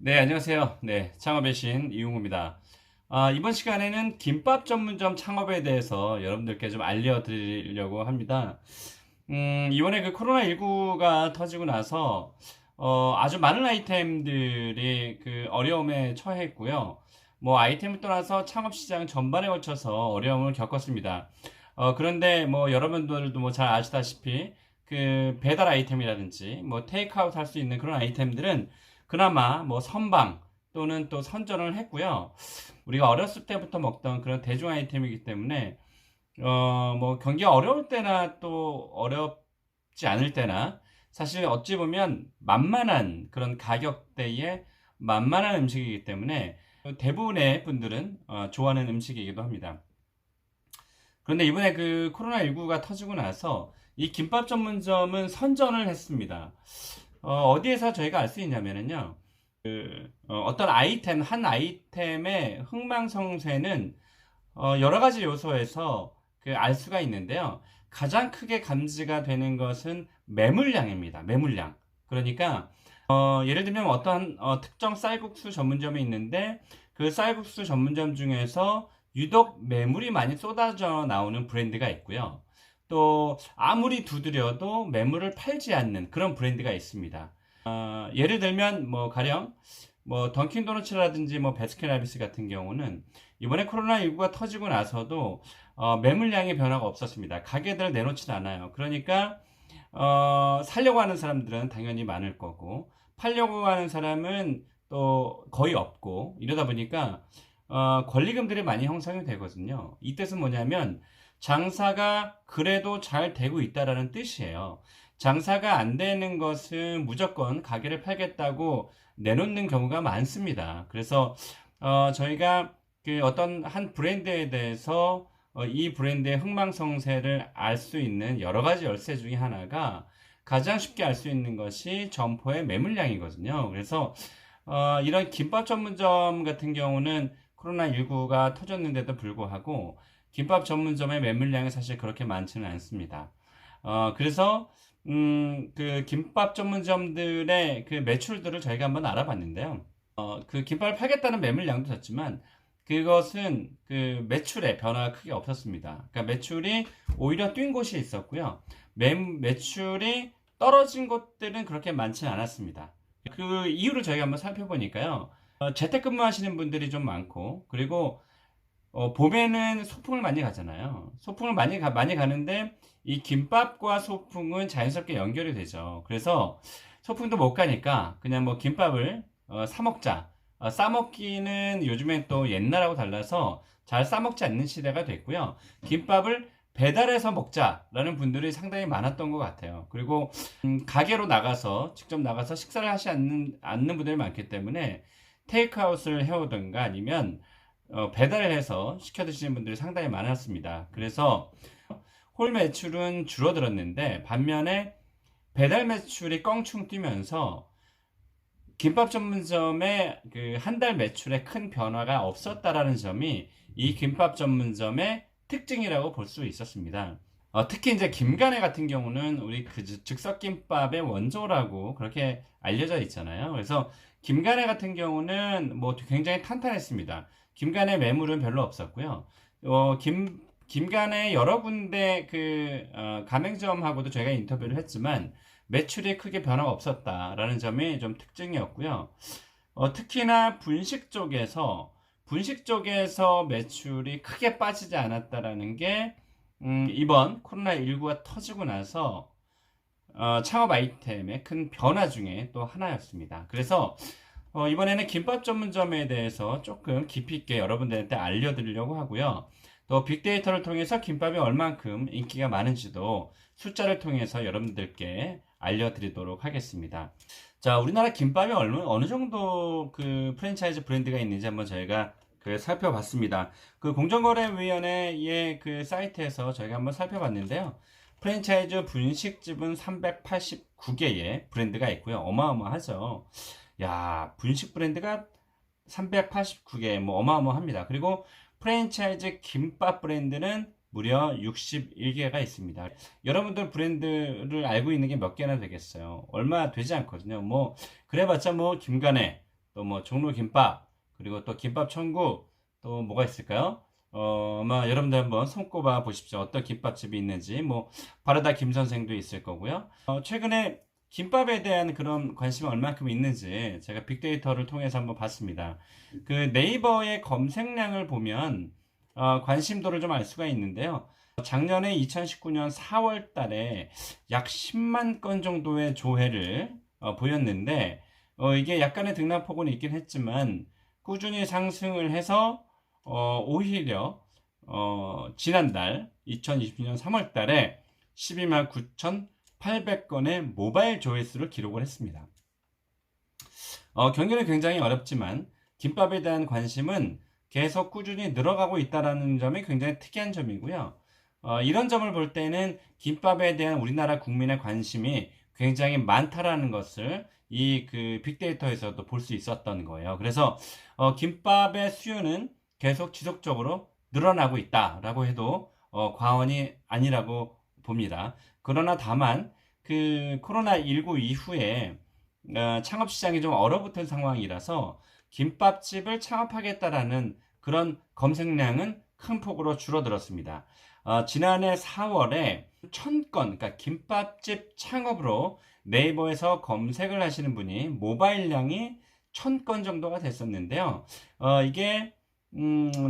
네, 안녕하세요. 네, 창업의 신 이용우입니다. 이번 시간에는 김밥 전문점 창업에 대해서 여러분들께 좀 알려드리려고 합니다. 이번에 그 코로나19가 터지고 나서 아주 많은 아이템들이 그 어려움에 처했고요. 뭐 아이템을 떠나서 창업 시장 전반에 걸쳐서 어려움을 겪었습니다. 그런데 뭐 여러분들도 뭐 잘 아시다시피 그 배달 아이템이라든지 뭐 테이크아웃 할 수 있는 그런 아이템들은 그나마 뭐 선방 또는 또 선전을 했고요. 우리가 어렸을 때부터 먹던 그런 대중 아이템이기 때문에 뭐 경기가 어려울 때나 또 어렵지 않을 때나 사실 어찌 보면 만만한 그런 가격대의 만만한 음식이기 때문에 대부분의 분들은 좋아하는 음식이기도 합니다. 그런데 이번에 그 코로나19가 터지고 나서 이 김밥 전문점은 선전을 했습니다. 어디에서 저희가 알 수 있냐면요. 어떤 아이템, 한 아이템의 흥망성쇠는 여러 가지 요소에서 그 알 수가 있는데요. 가장 크게 감지가 되는 것은 매물량입니다. 매물량. 그러니까 예를 들면 어떤 특정 쌀국수 전문점이 있는데 그 쌀국수 전문점 중에서 유독 매물이 많이 쏟아져 나오는 브랜드가 있고요. 또 아무리 두드려도 매물을 팔지 않는 그런 브랜드가 있습니다. 예를 들면 뭐 가령 뭐 던킨도너츠라든지 뭐 베스킨라빈스 같은 경우는 이번에 코로나19가 터지고 나서도 매물량의 변화가 없었습니다. 가게들을 내놓진 않아요. 그러니까 살려고 하는 사람들은 당연히 많을 거고 팔려고 하는 사람은 또 거의 없고 이러다 보니까 권리금들이 많이 형성이 되거든요. 이 뜻은 뭐냐면 장사가 그래도 잘 되고 있다라는 뜻이에요. 장사가 안 되는 것은 무조건 가게를 팔겠다고 내놓는 경우가 많습니다. 그래서 저희가 그 어떤 한 브랜드에 대해서 이 브랜드의 흥망성쇠를 알 수 있는 여러 가지 열쇠 중에 하나가 가장 쉽게 알 수 있는 것이 점포의 매물량이거든요. 그래서 이런 김밥 전문점 같은 경우는 코로나19가 터졌는데도 불구하고 김밥 전문점의 매물량이 사실 그렇게 많지는 않습니다. 그래서 그 김밥 전문점들의 그 매출들을 저희가 한번 알아봤는데요. 그 김밥을 팔겠다는 매물량도 졌지만 그것은 그 매출의 변화가 크게 없었습니다. 그러니까 매출이 오히려 뛴 곳이 있었고요. 매출이 떨어진 곳들은 그렇게 많지는 않았습니다. 그 이유를 저희가 한번 살펴보니까요. 재택근무 하시는 분들이 좀 많고, 그리고 봄에는 소풍을 많이 가잖아요. 소풍을 많이 가는데 이 김밥과 소풍은 자연스럽게 연결이 되죠. 그래서 소풍도 못 가니까 그냥 뭐 김밥을 사 먹자. 싸 먹기는 요즘엔 또 옛날하고 달라서 잘 싸 먹지 않는 시대가 됐고요. 김밥을 배달해서 먹자라는 분들이 상당히 많았던 것 같아요. 그리고 가게로 나가서 직접 나가서 식사를 하지 않는 분들이 많기 때문에 테이크아웃을 해오든가 아니면 배달을 해서 시켜 드시는 분들이 상당히 많았습니다. 그래서 홀 매출은 줄어들었는데 반면에 배달 매출이 껑충 뛰면서 김밥 전문점의 그 한 달 매출에 큰 변화가 없었다라는 점이 이 김밥 전문점의 특징이라고 볼 수 있었습니다. 특히 이제 김간의 같은 경우는 우리 그 즉석김밥의 원조라고 그렇게 알려져 있잖아요. 그래서 김간의 같은 경우는 뭐 굉장히 탄탄했습니다. 김간의 매물은 별로 없었고요. 김간의 여러 군데 그 가맹점하고도 저희가 인터뷰를 했지만 매출이 크게 변화가 없었다라는 점이 좀 특징이었고요. 특히나 분식 쪽에서 매출이 크게 빠지지 않았다라는 게 이번 코로나19가 터지고 나서 창업 아이템의 큰 변화 중에 또 하나였습니다. 그래서 이번에는 김밥 전문점에 대해서 조금 깊이 있게 여러분들한테 알려드리려고 하고요. 또 빅데이터를 통해서 김밥이 얼만큼 인기가 많은지도 숫자를 통해서 여러분들께 알려드리도록 하겠습니다. 자, 우리나라 김밥이 어느 정도 그 프랜차이즈 브랜드가 있는지 한번 저희가 그 살펴봤습니다. 그 공정거래위원회의 그 사이트에서 저희가 한번 살펴봤는데요. 프랜차이즈 분식집은 389개의 브랜드가 있고요. 어마어마하죠. 야, 분식 브랜드가 389개, 뭐 어마어마합니다. 그리고 프랜차이즈 김밥 브랜드는 무려 61개가 있습니다. 여러분들 브랜드를 알고 있는 게 몇 개나 되겠어요? 얼마 되지 않거든요. 뭐 그래봤자 뭐 김간의, 또 뭐 종로김밥, 그리고 또 김밥천국, 또 뭐가 있을까요? 아마 여러분들 한번 손꼽아 보십시오. 어떤 김밥집이 있는지. 뭐 바르다 김 선생도 있을 거고요. 최근에 김밥에 대한 그런 관심이 얼마큼 있는지 제가 빅데이터를 통해서 한번 봤습니다. 그 네이버의 검색량을 보면 관심도를 좀 알 수가 있는데요. 작년에 2019년 4월 달에 약 10만 건 정도의 조회를 보였는데, 이게 약간의 등락폭은 있긴 했지만 꾸준히 상승을 해서 오히려 지난달 2020년 3월 달에 12만 9,800건의 모바일 조회수를 기록을 했습니다. 경기는 굉장히 어렵지만 김밥에 대한 관심은 계속 꾸준히 늘어가고 있다는 점이 굉장히 특이한 점이고요. 이런 점을 볼 때는 김밥에 대한 우리나라 국민의 관심이 굉장히 많다라는 것을 이 그 빅데이터에서도 볼 수 있었던 거예요. 그래서 김밥의 수요는 계속 지속적으로 늘어나고 있다라고 해도 과언이 아니라고 봅니다. 그러나 다만 그 코로나19 이후에 창업 시장이 좀 얼어붙은 상황이라서 김밥집을 창업하겠다라는 그런 검색량은 큰 폭으로 줄어들었습니다. 지난해 4월에 1000건, 그러니까 김밥집 창업으로 네이버에서 검색을 하시는 분이 모바일량이 1000건 정도가 됐었는데요. 이게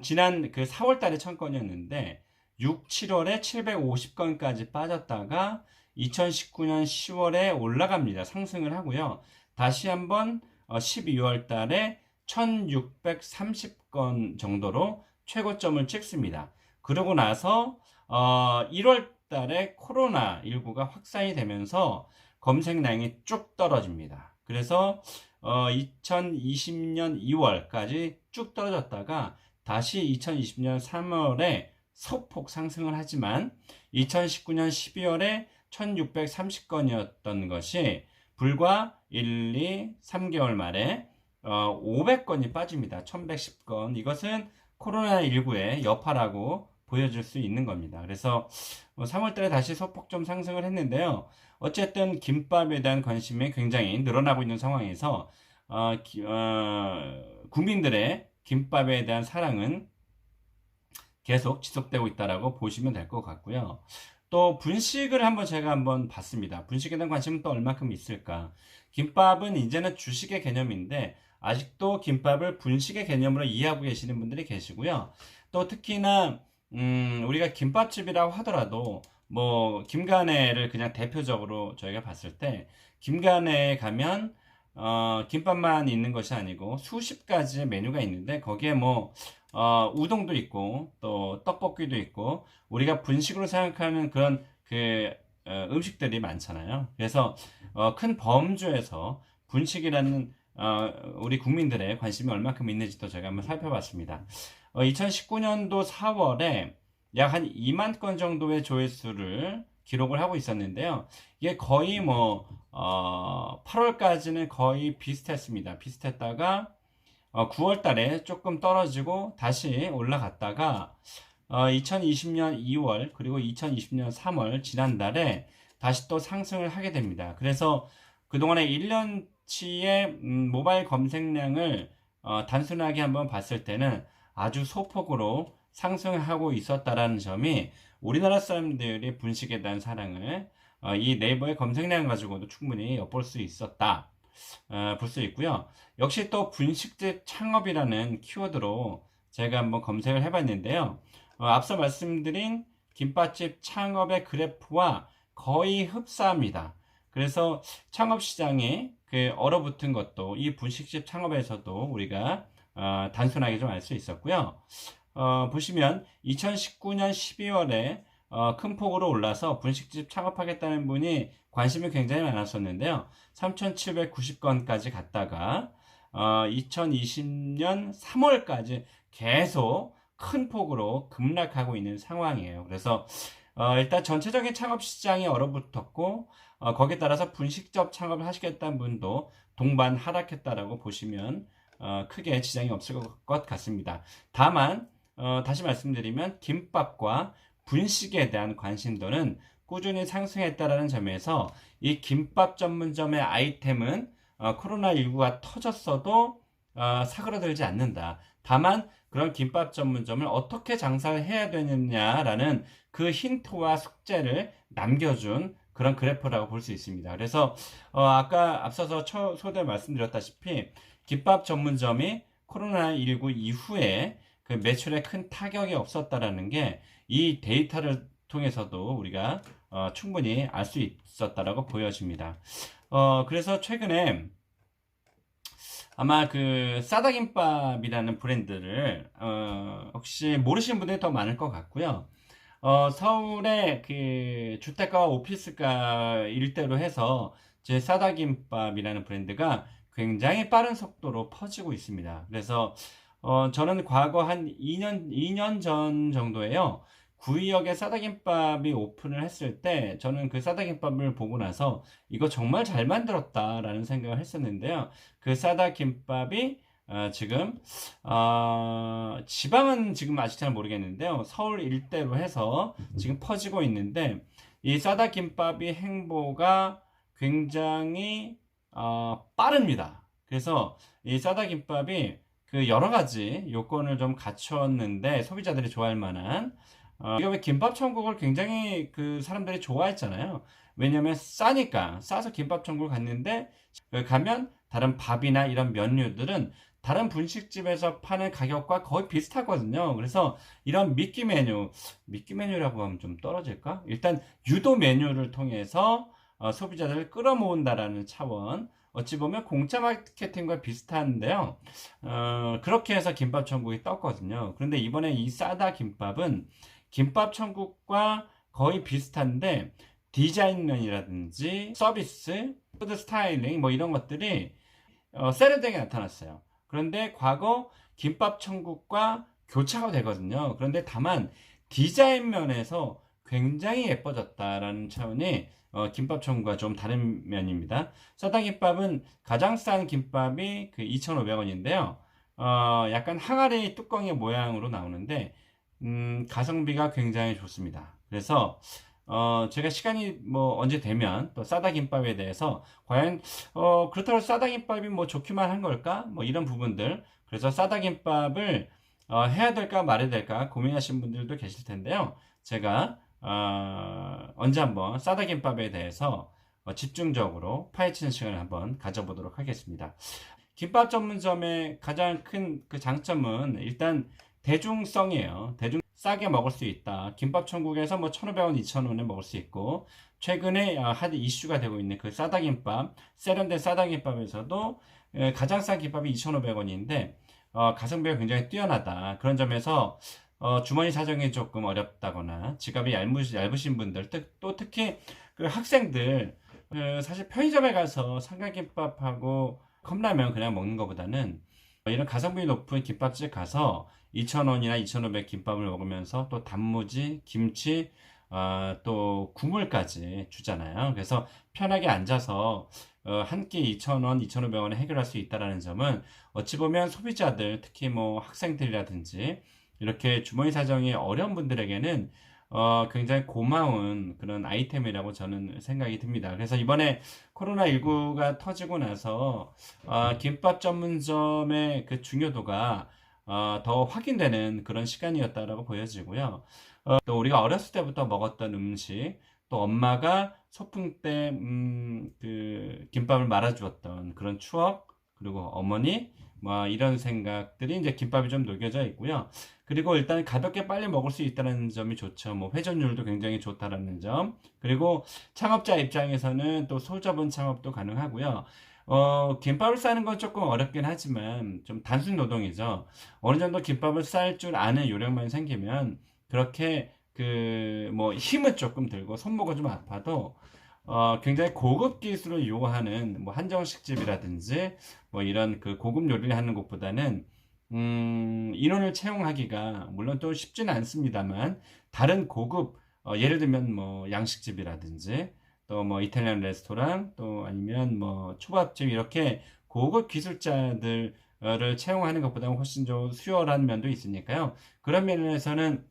지난 그 4월 달에 1000건이었는데 6, 7월에 750건까지 빠졌다가 2019년 10월에 올라갑니다. 상승을 하고요. 다시 한번 12월 달에 1630건 정도로 최고점을 찍습니다. 그러고 나서 1월 달에 코로나19가 확산이 되면서 검색량이 쭉 떨어집니다. 그래서 2020년 2월까지 쭉 떨어졌다가 다시 2020년 3월에 소폭 상승을 하지만 2019년 12월에 1630건이었던 것이 불과 1, 2, 3개월 만에 500건이 빠집니다. 1110건. 이것은 코로나19의 여파라고 보여줄 수 있는 겁니다. 그래서 3월달에 다시 소폭 좀 상승을 했는데요. 어쨌든 김밥에 대한 관심이 굉장히 늘어나고 있는 상황에서 국민들의 김밥에 대한 사랑은 계속 지속되고 있다라고 보시면 될 것 같고요. 또 분식을 제가 한번 봤습니다. 분식에 대한 관심은 또 얼마큼 있을까? 김밥은 이제는 주식의 개념인데 아직도 김밥을 분식의 개념으로 이해하고 계시는 분들이 계시고요. 또 특히나 우리가 김밥집이라고 하더라도 뭐 김간애를 그냥 대표적으로 저희가 봤을 때 김간애에 가면 김밥만 있는 것이 아니고 수십 가지의 메뉴가 있는데 거기에 뭐 우동도 있고 또 떡볶이도 있고 우리가 분식으로 생각하는 그런 음식들이 많잖아요. 그래서 큰 범주에서 분식이라는 우리 국민들의 관심이 얼마큼 있는지도 제가 한번 살펴봤습니다. 2019년도 4월에 약 한 2만 건 정도의 조회수를 기록을 하고 있었는데요. 이게 거의 8월까지는 거의 비슷했습니다. 비슷했다가 9월 달에 조금 떨어지고 다시 올라갔다가 2020년 2월 그리고 2020년 3월 지난달에 다시 또 상승을 하게 됩니다. 그래서 그동안에 1년치의 모바일 검색량을 단순하게 한번 봤을 때는 아주 소폭으로 상승하고 있었다라는 점이 우리나라 사람들이 분식에 대한 사랑을 이 네이버의 검색량 가지고도 충분히 엿볼 수 있었다. 볼 수 있고요. 역시 또 분식집 창업이라는 키워드로 제가 한번 검색을 해봤는데요. 앞서 말씀드린 김밥집 창업의 그래프와 거의 흡사합니다. 그래서 창업 시장에 얼어붙은 것도 이 분식집 창업에서도 우리가 단순하게 좀 알 수 있었고요. 보시면 2019년 12월에 큰 폭으로 올라서 분식집 창업하겠다는 분이 관심이 굉장히 많았었는데요. 3,790건까지 갔다가 2020년 3월까지 계속 큰 폭으로 급락하고 있는 상황이에요. 그래서 일단 전체적인 창업 시장이 얼어붙었고 거기에 따라서 분식집 창업을 하시겠다는 분도 동반 하락했다라고 보시면 크게 지장이 없을 것 같습니다. 다만 다시 말씀드리면 김밥과 분식에 대한 관심도는 꾸준히 상승했다라는 점에서 이 김밥 전문점의 아이템은 코로나19가 터졌어도 사그라들지 않는다. 다만 그런 김밥 전문점을 어떻게 장사를 해야 되느냐라는 그 힌트와 숙제를 남겨준 그런 그래프라고 볼 수 있습니다. 그래서 아까 앞서서 소대 말씀드렸다시피 김밥 전문점이 코로나19 이후에 그 매출에 큰 타격이 없었다라는 게 이 데이터를 통해서도 우리가 충분히 알 수 있었다라고 보여집니다. 그래서 최근에 아마 그 싸다김밥이라는 브랜드를 혹시 모르시는 분들이 더 많을 것 같고요. 서울의 그 주택가와 오피스가 일대로 해서 제 싸다김밥이라는 브랜드가 굉장히 빠른 속도로 퍼지고 있습니다. 그래서 저는 과거 한 2년 전 정도에요. 구의역에 싸다김밥이 오픈을 했을 때 저는 그 싸다김밥을 보고 나서 이거 정말 잘 만들었다라는 생각을 했었는데요. 그 싸다김밥이 지금 지방은 지금 아직 잘 모르겠는데요. 서울 일대로 해서 지금 퍼지고 있는데 이 싸다김밥이 행보가 굉장히 빠릅니다. 그래서 이 싸다김밥이 그 여러 가지 요건을 좀 갖췄는데 소비자들이 좋아할 만한 이거 왜 김밥 천국을 굉장히 그 사람들이 좋아했잖아요. 왜냐면 싸니까 싸서 김밥 천국을 갔는데 가면 다른 밥이나 이런 면류들은 다른 분식집에서 파는 가격과 거의 비슷하거든요. 그래서 이런 미끼 메뉴라고 하면 좀 떨어질까? 일단 유도 메뉴를 통해서 소비자들을 끌어모은다라는 차원. 어찌 보면 공짜 마케팅과 비슷한데요. 그렇게 해서 김밥 천국이 떴거든요. 그런데 이번에 이 싸다 김밥은 김밥 천국과 거의 비슷한데 디자인면이라든지 서비스, 푸드 스타일링 뭐 이런 것들이 세련되게 나타났어요. 그런데 과거 김밥 천국과 교차가 되거든요. 그런데 다만 디자인 면에서 굉장히 예뻐졌다라는 차원이 김밥 천국과 좀 다른 면입니다. 싸다김밥은 가장 싼 김밥이 그 2,500원인데요. 약간 항아리 뚜껑의 모양으로 나오는데 가성비가 굉장히 좋습니다. 그래서 제가 시간이 뭐 언제 되면 또 싸다김밥에 대해서 과연 그렇다고 싸다김밥이 뭐 좋기만 한 걸까? 뭐 이런 부분들. 그래서 싸다김밥을 해야 될까 말아야 될까 고민하시는 분들도 계실 텐데요. 제가 언제 한번 싸다김밥에 대해서 집중적으로 파헤치는 시간을 한번 가져보도록 하겠습니다. 김밥 전문점의 가장 큰 그 장점은 일단 대중성이에요. 싸게 먹을 수 있다. 김밥 천국에서 뭐 1,500원, 2,000원에 먹을 수 있고, 최근에 한 이슈가 되고 있는 그 싸다김밥, 세련된 싸다김밥에서도 가장 싼 김밥이 2,500원인데, 가성비가 굉장히 뛰어나다. 그런 점에서 주머니 사정이 조금 어렵다거나, 지갑이 얇으신 분들, 또 특히 그 학생들, 사실 편의점에 가서 삼각김밥하고 컵라면 그냥 먹는 것보다는 이런 가성비 높은 김밥집 가서 2,000원이나 2,500 김밥을 먹으면서 또 단무지, 김치, 또 국물까지 주잖아요. 그래서 편하게 앉아서 한 끼 2,000원, 2,500원에 해결할 수 있다는 점은 어찌 보면 소비자들, 특히 뭐 학생들이라든지 이렇게 주머니 사정이 어려운 분들에게는 굉장히 고마운 그런 아이템이라고 저는 생각이 듭니다. 그래서 이번에 코로나19가 터지고 나서 김밥 전문점의 그 중요도가 더 확인되는 그런 시간이었다라고 보여지고요. 또 우리가 어렸을 때부터 먹었던 음식, 또 엄마가 소풍 때 그 김밥을 말아주었던 그런 추억, 그리고 어머니 뭐 이런 생각들이 이제 김밥이 좀 녹여져 있고요. 그리고 일단 가볍게 빨리 먹을 수 있다는 점이 좋죠. 뭐 회전율도 굉장히 좋다라는 점. 그리고 창업자 입장에서는 또 소접은 창업도 가능하고요. 김밥을 싸는 건 조금 어렵긴 하지만 좀 단순 노동이죠. 어느 정도 김밥을 쌀 줄 아는 요령만 생기면 그렇게 그 뭐 힘은 조금 들고 손목은 좀 아파도 굉장히 고급 기술을 요구하는 뭐 한정식집이라든지 뭐 이런 그 고급 요리를 하는 곳보다는 인원을 채용하기가 물론 또 쉽지는 않습니다만 다른 고급 예를 들면 뭐 양식집이라든지 또 뭐 이탈리안 레스토랑 또 아니면 뭐 초밥집 이렇게 고급 기술자들을 채용하는 것보다는 훨씬 좀 수월한 면도 있으니까요. 그런 면에서는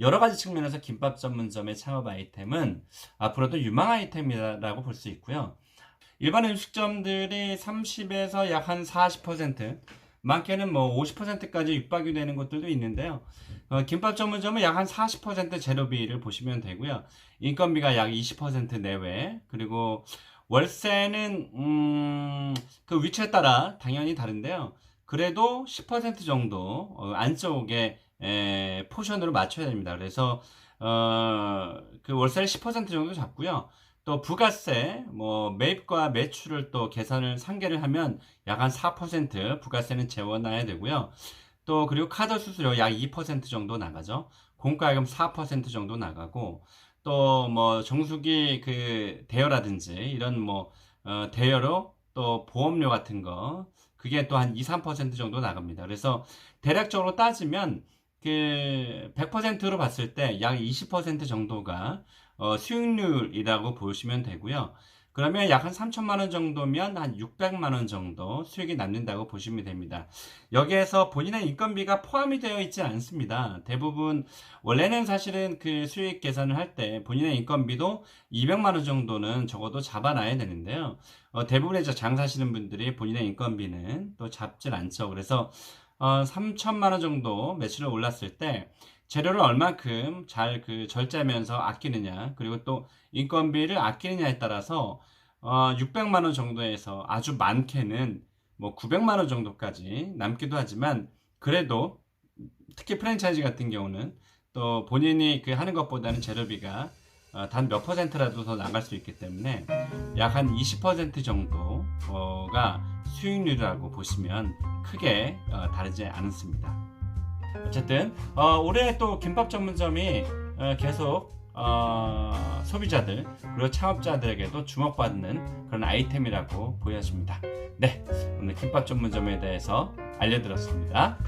여러 가지 측면에서 김밥 전문점의 창업 아이템은 앞으로도 유망 아이템이라고 볼 수 있고요. 일반 음식점들이 30에서 약 한 40%, 많게는 뭐 50%까지 육박이 되는 것들도 있는데요. 김밥 전문점은 약 한 40% 재료비를 보시면 되고요. 인건비가 약 20% 내외, 그리고 월세는 그 위치에 따라 당연히 다른데요. 그래도 10% 정도 안쪽에 포션으로 맞춰야 됩니다. 그래서 그 월세를 10% 정도 잡고요. 또 부가세, 뭐 매입과 매출을 또 계산을 상계를 하면 약 한 4% 부가세는 재워놔야 되고요. 또 그리고 카드 수수료 약 2% 정도 나가죠. 공과금 4% 정도 나가고, 또 뭐 정수기 그 대여라든지 이런 뭐 대여료, 또 보험료 같은 거, 그게 또 한 2, 3% 정도 나갑니다. 그래서 대략적으로 따지면 그 100%로 봤을 때 약 20% 정도가 수익률이라고 보시면 되고요. 그러면 약 한 3천만 원 정도면 한 600만 원 정도 수익이 남는다고 보시면 됩니다. 여기에서 본인의 인건비가 포함이 되어 있지 않습니다. 대부분 원래는 사실은 그 수익 계산을 할 때 본인의 인건비도 200만 원 정도는 적어도 잡아놔야 되는데요. 대부분의 장사하시는 분들이 본인의 인건비는 또 잡질 않죠. 그래서 3천만 원 정도 매출을 올랐을 때 재료를 얼만큼 잘 그 절제하면서 아끼느냐, 그리고 또 인건비를 아끼느냐에 따라서 600만 원 정도에서 아주 많게는 뭐 900만 원 정도까지 남기도 하지만, 그래도 특히 프랜차이즈 같은 경우는 또 본인이 그 하는 것보다는 재료비가 단 몇 퍼센트라도 더 나갈 수 있기 때문에 약 한 20% 정도가 수익률이라고 보시면 크게 다르지 않습니다. 어쨌든 올해 또 김밥 전문점이 계속 소비자들 그리고 창업자들에게도 주목받는 그런 아이템이라고 보여집니다. 네, 오늘 김밥 전문점에 대해서 알려드렸습니다.